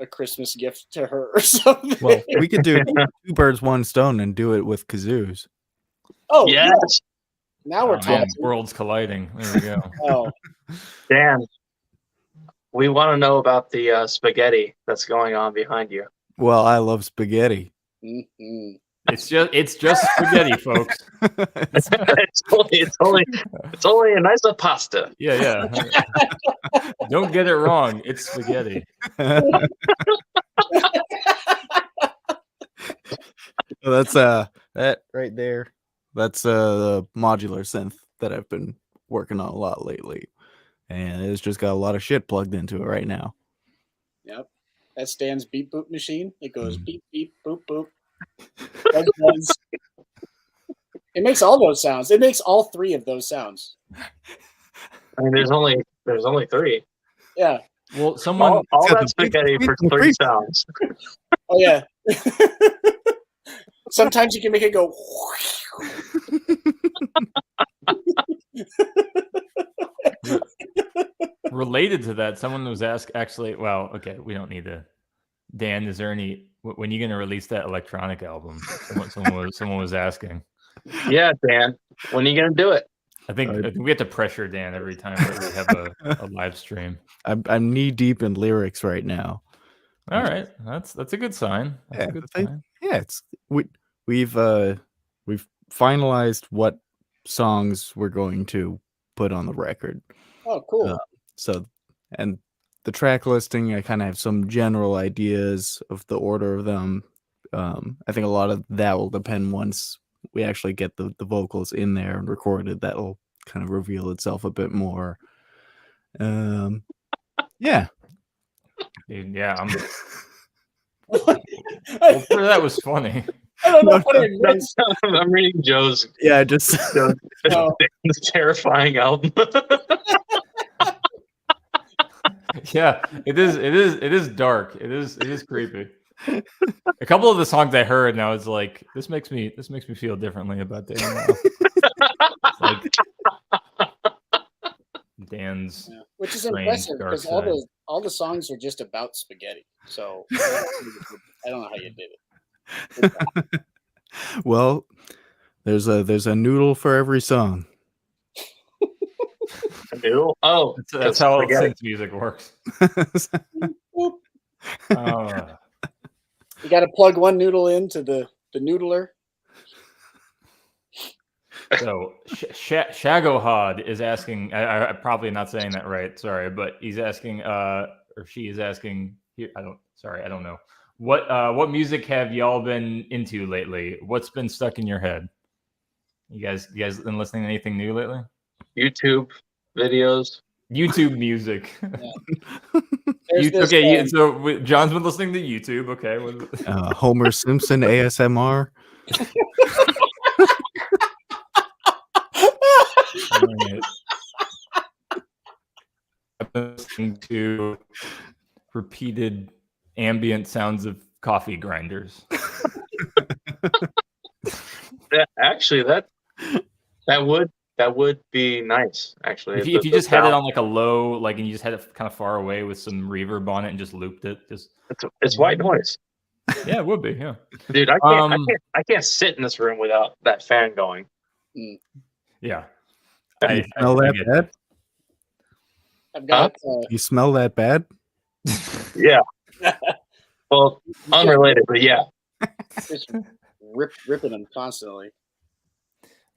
a Christmas gift to her or something. Well, we could do 2 birds, 1 stone and do it with kazoos. Oh, yes. Yeah. Now we're talking. Worlds colliding. There we go. Oh, Dan, we want to know about the spaghetti that's going on behind you. Well, I love spaghetti. mm-hmm. It's just spaghetti, folks. it's only a nice pasta. Yeah. Don't get it wrong. It's spaghetti. So that's that right there. That's the modular synth that I've been working on a lot lately, and it's just got a lot of shit plugged into it right now. Yep, that's Dan's beep boop machine. It goes beep beep boop boop. It makes all those sounds. It makes all 3 of those sounds. I mean, there's only 3. Yeah. Well, someone all that spaghetti for 3 sounds. Oh yeah. Sometimes you can make it go. Related to that, someone was actually. Well, okay, we don't need to. Dan, is there any? When are you going to release that electronic album? Someone was asking. Yeah, Dan. When are you going to do it? I think we have to pressure Dan every time we have a live stream. I'm knee deep in lyrics right now. All right, that's a good sign. That's a good sign. Yeah, we've finalized what songs we're going to put on the record. Oh, cool. So, and the track listing, I kind of have some general ideas of the order of them. I think a lot of that will depend once we actually get the vocals in there and recorded. That'll kind of reveal itself a bit more. Yeah. Dude, yeah, that was funny. I don't know what it means. I'm reading Joe's. Yeah, just the terrifying album. Yeah, it is dark. It is creepy. A couple of the songs I heard now is like this makes me feel differently about Dan. Like Dan's, which is impressive because all the songs are just about spaghetti. So I don't know how you did it. Well, there's a noodle for every song. A noodle? Oh, That's how spaghetti. synth music works. Boop. Oh. You got to plug one noodle into the noodler. So Shagohod is asking. I'm probably not saying that right. Sorry, but he's asking, or she is asking. Here, I don't know. What music have y'all been into lately? What's been stuck in your head? You guys been listening to anything new lately? YouTube videos. YouTube music. There's this, So John's been listening to YouTube. Okay. Homer Simpson ASMR. Right. I've been listening to repeated ambient sounds of coffee grinders. Actually, that would be nice. Actually, If you just had it on like a low, like, and you just had it kind of far away with some reverb on it and just looped it, it's white noise. Yeah, it would be. Yeah, dude, I can't sit in this room without that fan going. Yeah. You smell that bad? I've got. You smell that bad? Yeah. Well, unrelated, but yeah. Just ripping them constantly.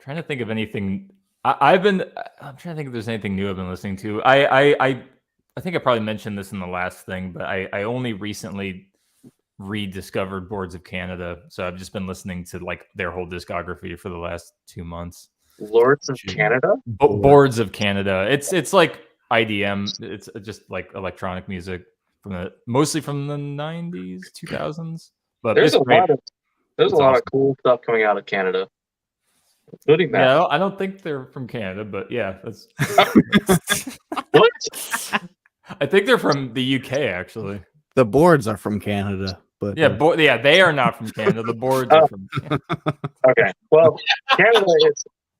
Trying to think of anything. I'm trying to think if there's anything new I've been listening to. I think I probably mentioned this in the last thing, but I only recently rediscovered Boards of Canada, so I've just been listening to like their whole discography for the last 2 months. Lords of Canada? Boards of Canada. It's like IDM. It's just like electronic music mostly from the 90s, 2000s. But there's a lot of cool stuff coming out of Canada, including that. Yeah, I don't think they're from Canada, but yeah, that's what? I think they're from the UK actually. The Boards are from Canada, but yeah, they are not from Canada. The Boards are from Canada. Okay, well,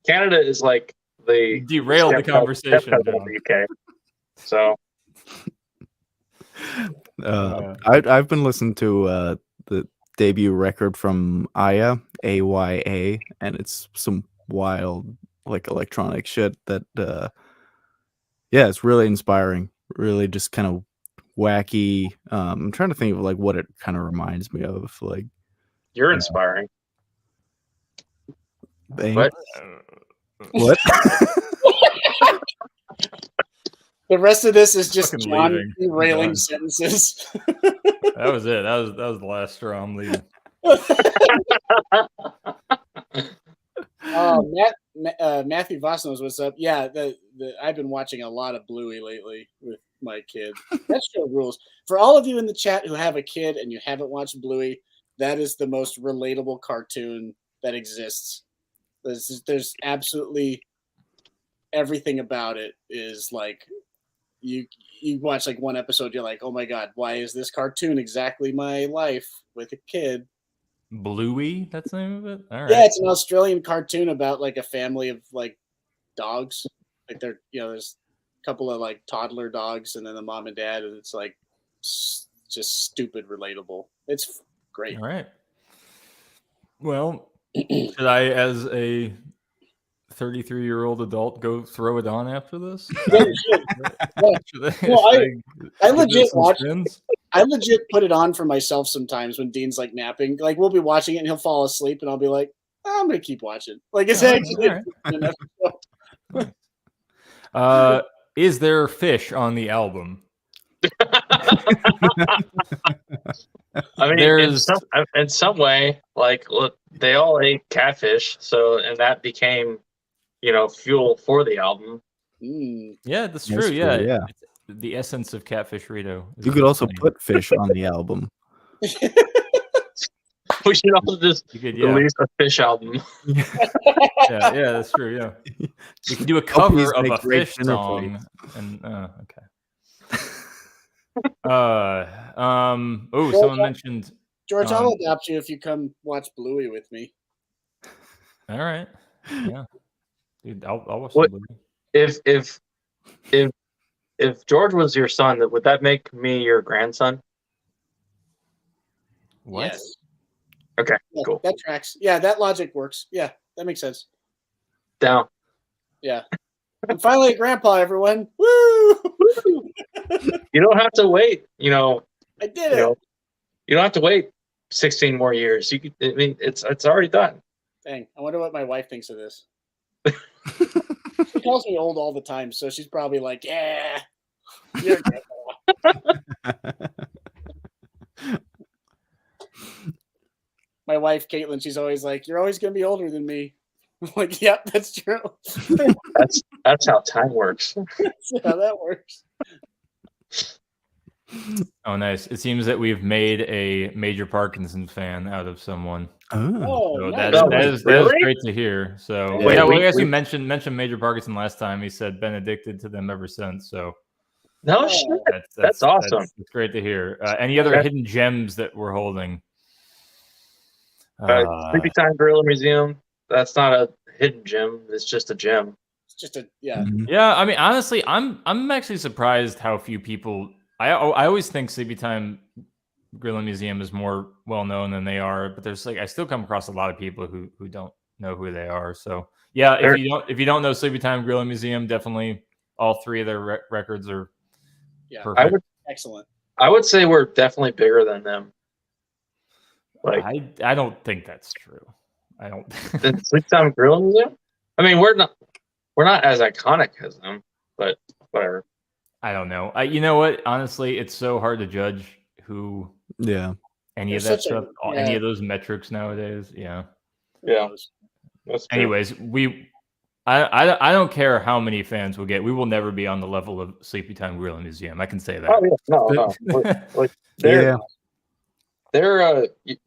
Canada is like the derailed the conversation of the UK. So I've been listening to the debut record from Aya, AYA, and it's some wild like electronic shit that it's really inspiring, really just kind of wacky. I'm trying to think of like what it kind of reminds me of. Like, you're inspiring. What? What? The rest of this is just Fucking John leaving. derailing sentences. That was it. That was the last straw. I'm leaving. Matthew Voss knows what's up. Yeah, I've been watching a lot of Bluey lately with my kid. That show rules. For all of you in the chat who have a kid and you haven't watched Bluey, that is the most relatable cartoon that exists. There's absolutely everything about it is like you watch like one episode, you're like, oh my god, why is this cartoon exactly my life with a kid? Bluey, that's the name of it? All right. Yeah, it's an Australian cartoon about like a family of like dogs. Like they're, there's a couple of like toddler dogs and then the mom and dad, and it's like just stupid relatable. It's great. All right. Well, should I, as a 33-year-old adult, go throw it on after this? I legit watch. I legit put it on for myself sometimes when Dean's like napping. Like we'll be watching it and he'll fall asleep, and I'll be like, I'm gonna keep watching. Like it's actually. Right. Is there fish on the album? I mean, in some way, like, look, they all ate catfish, and that became, fuel for the album. Yeah, that's true. Yeah. The essence of Catfish Rito. You could also put fish on the album. We should also just release a fish album. yeah, that's true. Yeah, you could do a cover of a fish song. And okay. Someone mentioned George. I'll adopt you if you come watch Bluey with me. All right. Yeah, dude, I'll watch Bluey. If George was your son, would that make me your grandson? What? Yes. Okay, Yeah, cool. that tracks. Yeah, that logic works. Yeah, that makes sense. Down. Yeah. I'm finally a grandpa, everyone. Woo! You don't have to wait. I did You it. know, you don't have to wait 16 more years. You could. I mean, it's already done. Dang, I wonder what my wife thinks of this. She calls me old all the time, so she's probably like, "Yeah, you're a grandpa." My wife, Caitlin, she's always like, "You're always gonna be older than me." I'm like, "Yep, that's true." That's how time works. That's how that works. Oh, nice. It seems that we've made a major Parkinson fan out of someone. Oh, So nice. that is Really? great to hear. So Wait, yeah, well, we- I guess you mentioned Major Parkinson last time. He said been addicted to them ever since. So No Oh. shit. That's awesome. That's great to hear. Any other hidden gems that we're holding? Sleepy Time Gorilla Museum. That's not a hidden gem. It's just a gem. It's just a yeah. Yeah, I mean, honestly, I'm actually surprised how few people. I always think Sleepy Time Gorilla Museum is more well known than they are, but there's I still come across a lot of people who don't know who they are. So yeah, if you don't know Sleepy Time Gorilla Museum, definitely all three of their records are perfect. Excellent. I would say we're definitely bigger than them. I don't think that's true. I don't. The Sleep Time Gorilla Museum. I mean, we're not as iconic as them, but whatever. I don't know. You know what? Honestly, it's so hard to judge who any of that stuff, any of those metrics nowadays. Yeah. Yeah. That's true. Anyways, I don't care how many fans we'll get. We will never be on the level of Sleepy Time Gorilla Museum. I can say that. Oh yeah, no.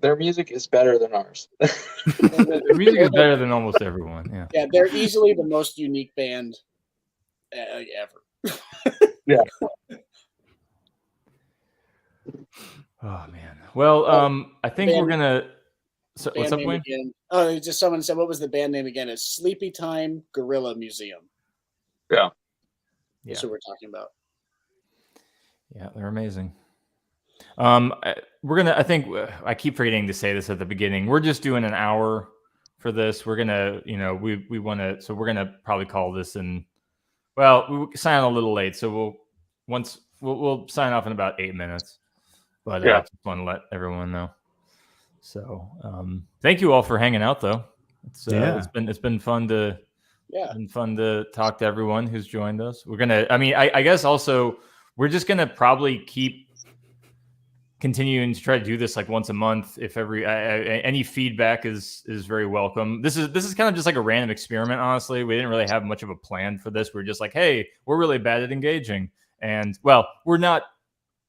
Their music is better than ours. Their music is better than almost everyone. Yeah. Yeah, they're easily the most unique band ever. Yeah. Oh man. Well, I think we're gonna. So, what's up, Wayne? Again. Oh, just someone said, what was the band name again? It's Sleepy Time Gorilla Museum. Yeah. That's what we're talking about. Yeah, they're amazing. We're gonna. I think I keep forgetting to say this at the beginning. We're just doing an hour for this. We're gonna, we want to. So we're gonna probably call this in. Well, we sign a little late, so we'll sign off in about 8 minutes. But I just want to let everyone know. So thank you all for hanging out, though. It's been fun to talk to everyone who's joined us. We're gonna. I mean, I guess also we're just gonna probably keep continuing to try to do this like once a month. If any feedback is very welcome. This is kind of just like a random experiment. Honestly, we didn't really have much of a plan for this. We're just like, hey, we're really bad at engaging, and well, we're not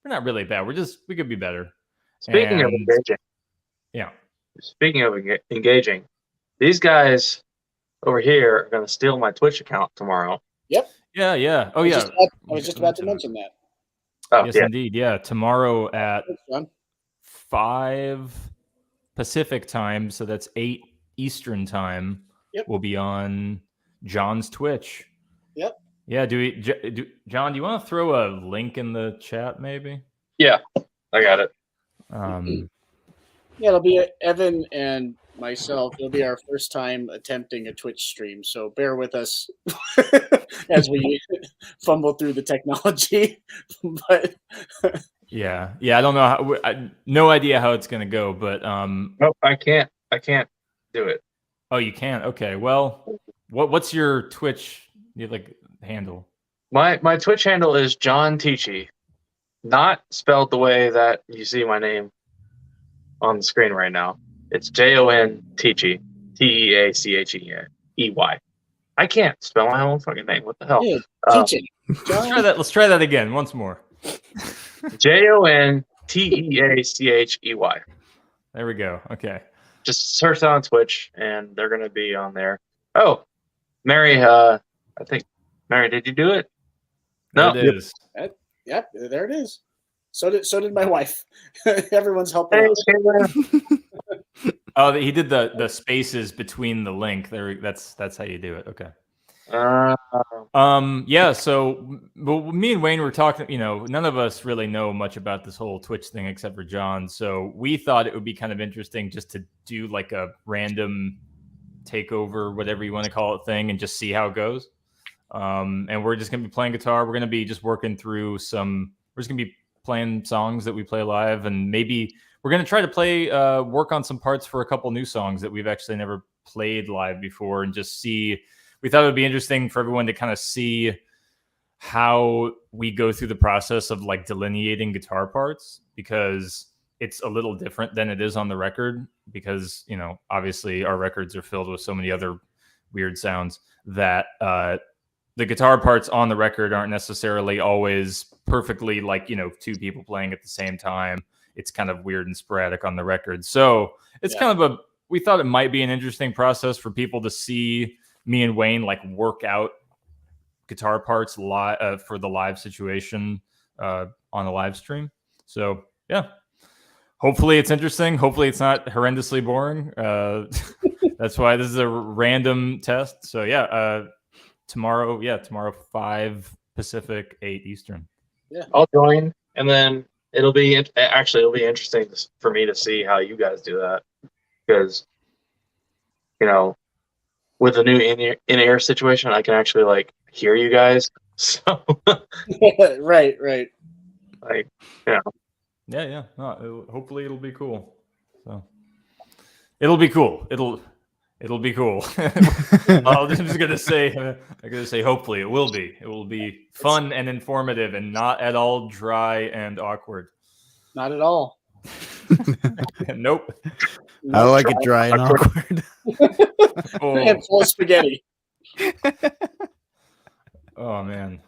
really bad. We could be better. Speaking of engaging, engaging, these guys over here are going to steal my Twitch account tomorrow. Yep. Yeah. Oh, yeah. I was just about to mention that. Oh, yes, indeed. Yeah. Tomorrow at 5 Pacific time, so that's 8 Eastern time, we'll be on John's Twitch. Yep. Yeah. John, do you want to throw a link in the chat maybe? Yeah, I got it. Yeah, it'll be Evan and myself. It'll be our first time attempting a Twitch stream, so bear with us as we fumble through the technology. But yeah, I don't know no idea how it's gonna go, but nope, I can't do it. Oh, you can't? Okay, well, what's your Twitch handle? My Twitch handle is John Tichy, not spelled the way that you see my name on the screen right now. It's Jon Tichy, Teachey. I can't spell my own fucking name. What the hell? Teaching. Let's try that again once more. Jonteachey. There we go. Okay. Just search that on Twitch, and they're gonna be on there. Oh, Mary. I think Mary. Did you do it? No. It is. Yep. There it is. So did my wife. Everyone's helping out. Oh, he did the spaces between the link. There, that's how you do it. Okay. Yeah, so me and Wayne were talking, none of us really know much about this whole Twitch thing except for John. So we thought it would be kind of interesting just to do like a random takeover, whatever you want to call it, thing and just see how it goes. And we're just going to be playing guitar. We're going to be just working through we're just going to be playing songs that we play live. And maybe we're going to try to work on some parts for a couple new songs that we've actually never played live before and just see. We thought it would be interesting for everyone to kind of see how we go through the process of like delineating guitar parts, because it's a little different than it is on the record, because, obviously our records are filled with so many other weird sounds that the guitar parts on the record aren't necessarily always perfectly like, two people playing at the same time. It's kind of weird and sporadic on the record. So it's kind of we thought it might be an interesting process for people to see me and Wayne like work out guitar parts for the live situation on the live stream. So yeah, hopefully it's interesting. Hopefully it's not horrendously boring. That's why this is a random test. So yeah, tomorrow 5 Pacific, 8 Eastern. Yeah, I'll join, and then it'll be interesting for me to see how you guys do that, because with the new in-air situation, I can actually like hear you guys. So right. Like, Yeah. Hopefully it'll be cool. So it'll be cool. It'll be cool. I'm just gonna say hopefully it will be. It will be fun and informative and not at all dry and awkward. Not at all. Nope. I like it dry and awkward. And full of spaghetti. Oh man.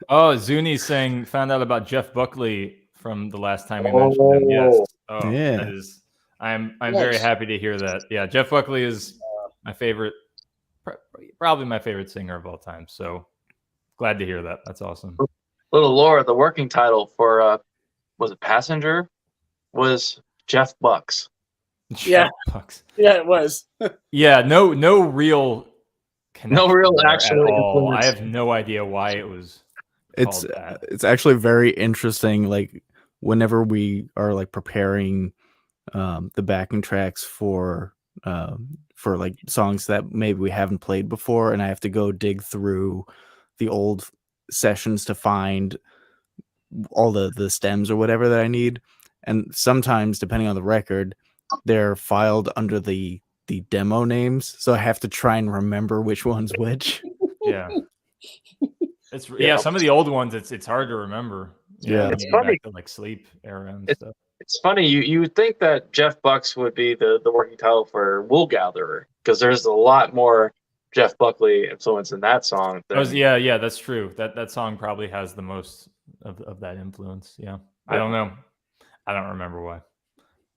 Oh, Zuni's saying found out about Jeff Buckley from the last time we mentioned him. Yes. Oh, yeah. That is. I'm very happy to hear that. Yeah, Jeff Buckley is my favorite, probably my favorite singer of all time. So glad to hear that. That's awesome. Little Laura, the working title for was it Passenger? Was Jeff Bucks. Yeah. Bucks. Yeah, it was. Yeah, no real connection. No real there actual at all. influence. I have no idea why it was. It's actually very interesting. Like whenever we are like preparing the backing tracks for like songs that maybe we haven't played before, and I have to go dig through the old sessions to find all the stems or whatever that I need. And sometimes, depending on the record, they're filed under the demo names, so I have to try and remember which one's which. Yeah. Some of the old ones it's hard to remember. Yeah. It's funny. To, like Sleep era and stuff. It's funny, you would think that Jeff Bucks would be the working title for Wool Gatherer, because there's a lot more Jeff Buckley influence in that song. Yeah, that's true. That song probably has the most of that influence. Yeah. I don't know. I don't remember why.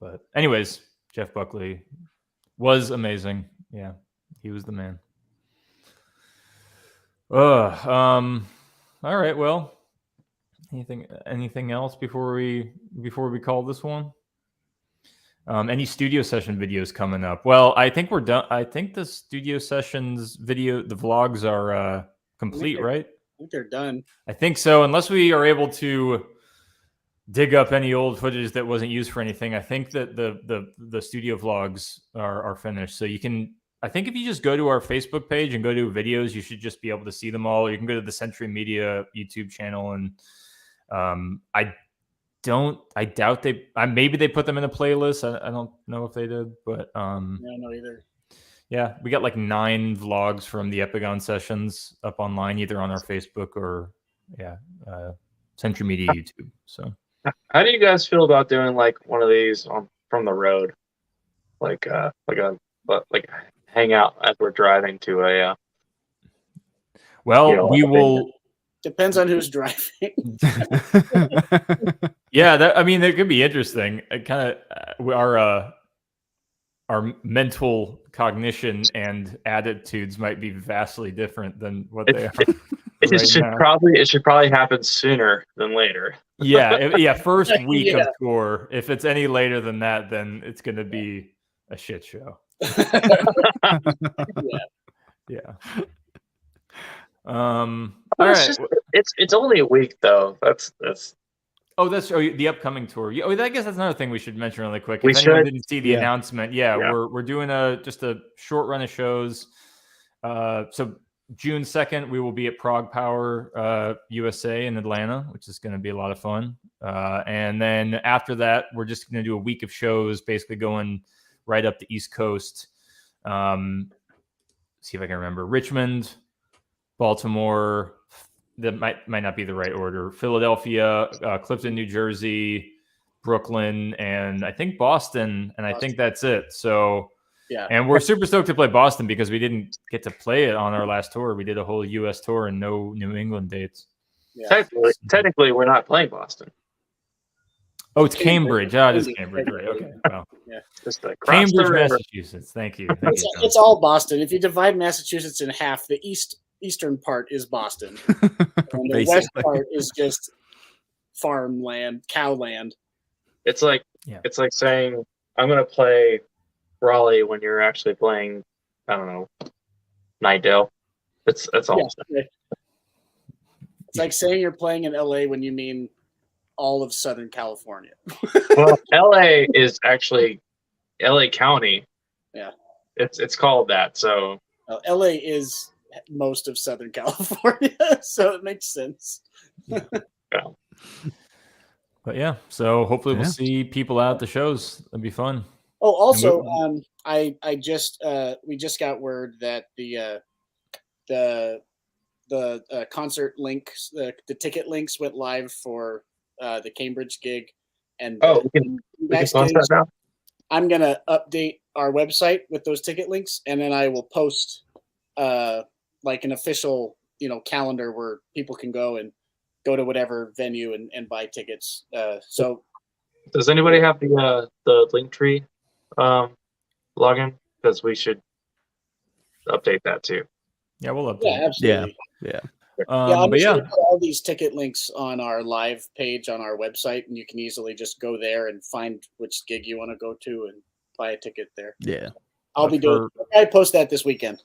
But anyways, Jeff Buckley was amazing. Yeah, he was the man. All right, well, anything else before we call this one? Any studio session videos coming up? Well, I think we're done. I think the studio sessions video, the vlogs are complete, right? I think they're done. I think so, unless we are able to dig up any old footage that wasn't used for anything. I think that the studio vlogs are finished. So you can, I think if you just go to our Facebook page and go to videos, you should just be able to see them all. You can go to the Century Media YouTube channel, and I doubt maybe they put them in a playlist. I don't know if they did, but I don't know either. Yeah, we got like 9 vlogs from the Epigon sessions up online, either on our Facebook or Century Media YouTube. So how do you guys feel about doing like one of these from the road, like hang out as we're driving to a? Well, we will. Depends on who's driving. Yeah, that could be interesting. It kind of our mental cognition and attitudes might be vastly different than what they are. It should probably happen sooner than later. First week of tour. If it's any later than that, then it's going to be a shit show. Yeah. All right. It's only a week though. That's the upcoming tour. Yeah, I guess that's another thing we should mention really quick. We If anyone should. didn't see the announcement, Yeah. we're doing just a short run of shows. So June 2nd, we will be at Prague Power USA in Atlanta, which is going to be a lot of fun. And then after that, we're just going to do a week of shows, basically going right up the East Coast. See if I can remember. Richmond, Baltimore. That might not be the right order. Philadelphia, Clifton, New Jersey, Brooklyn, and I think Boston. And I think that's it. So, yeah. And we're super stoked to play Boston because we didn't get to play it on our last tour. We did a whole U.S. tour and no New England dates. Yeah. Technically, we're not playing Boston. Oh, it's Cambridge. Oh, it is Cambridge, right? Okay. Well, yeah. Just Cambridge, Massachusetts. Thank you. It's all Boston. If you divide Massachusetts in half, the eastern part is Boston, and the west part is just farmland, cowland. It's like saying I'm going to play Raleigh when you're actually playing, I don't know, Nightdale. That's all. Yeah. It's like saying you're playing in LA when you mean all of Southern California. Well, LA is actually LA County. Yeah. It's called that. So LA is most of Southern California, so it makes sense. Yeah. But yeah, so hopefully we'll see people out at the shows. That'd be fun. Oh, also, we just got word that the concert links, the ticket links went live for the Cambridge gig, and we can post that now. I'm gonna update our website with those ticket links, and then I will post like an official calendar where people can go to whatever venue and buy tickets. So, does anybody have the Linktree login? Because we should update that too. Yeah, we'll update. Yeah, absolutely. Yeah. I'm just gonna put all these ticket links on our live page on our website, and you can easily just go there and find which gig you want to go to and buy a ticket there. Yeah, I post that this weekend.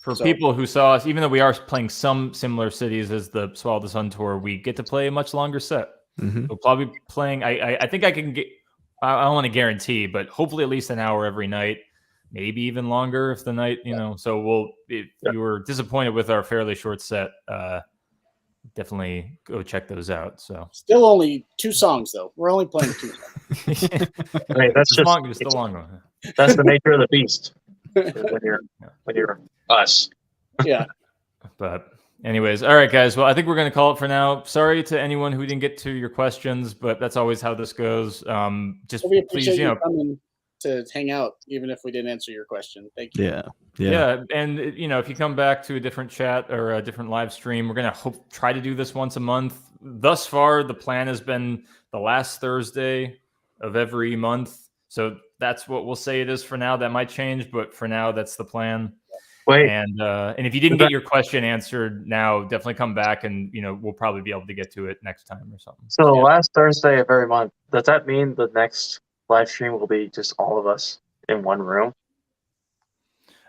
For people who saw us, even though we are playing some similar cities as the Swallow the Sun tour, we get to play a much longer set. Mm-hmm. We'll probably be playing. I think I can get. I don't want to guarantee, but hopefully at least an hour every night, maybe even longer if the night. So if you were disappointed with our fairly short set, definitely go check those out. So still only 2 songs though. We're only playing 2 songs. That's just the long one. That's the nature of the beast. when you're us. Yeah. But anyways, all right, guys. Well, I think we're going to call it for now. Sorry to anyone who didn't get to your questions, but that's always how this goes. Just we appreciate you coming to hang out, even if we didn't answer your question. Thank you. Yeah. And if you come back to a different chat or a different live stream, we're going to try to do this once a month. Thus far, the plan has been the last Thursday of every month. So that's what we'll say it is for now. That might change, but for now, that's the plan. Wait. And if you didn't get your question answered now, definitely come back and we'll probably be able to get to it next time or something. So the last Thursday of every month, does that mean the next live stream will be just all of us in one room?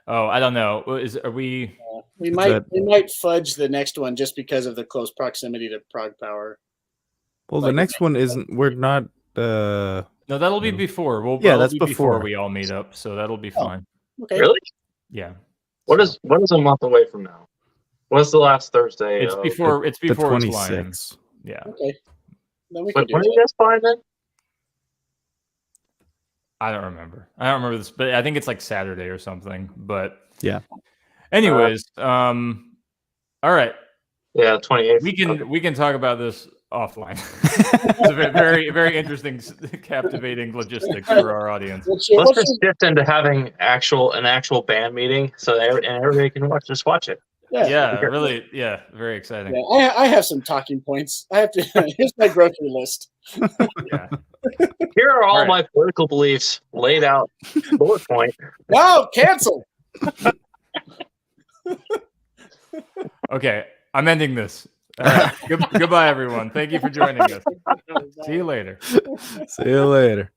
Oh, I don't know. Are we? We might fudge the next one just because of the close proximity to Prague Power. Well, the next one isn't. We're not. No, that'll be before. That's before we all meet up, so that'll be fine. Okay. Really? Yeah. What is a month away from now? What's the last Thursday? It's before. It's before the 26th. Yeah. Okay. Then we when are you guys flying then? I don't remember this, but I think it's like Saturday or something. But yeah. Anyways, all right. Yeah, 28th. We can talk about this offline. It's a very, very interesting, captivating logistics for our audience. Let's just shift into having an actual band meeting so that everybody can watch it. Yeah, really, very exciting. Yeah, I have some talking points. I have to. Here's my grocery list. Yeah. Here are all my political beliefs laid out. Bullet point. No, cancel. Okay, I'm ending this. All right. Goodbye, everyone. Thank you for joining us. See you later. See you later.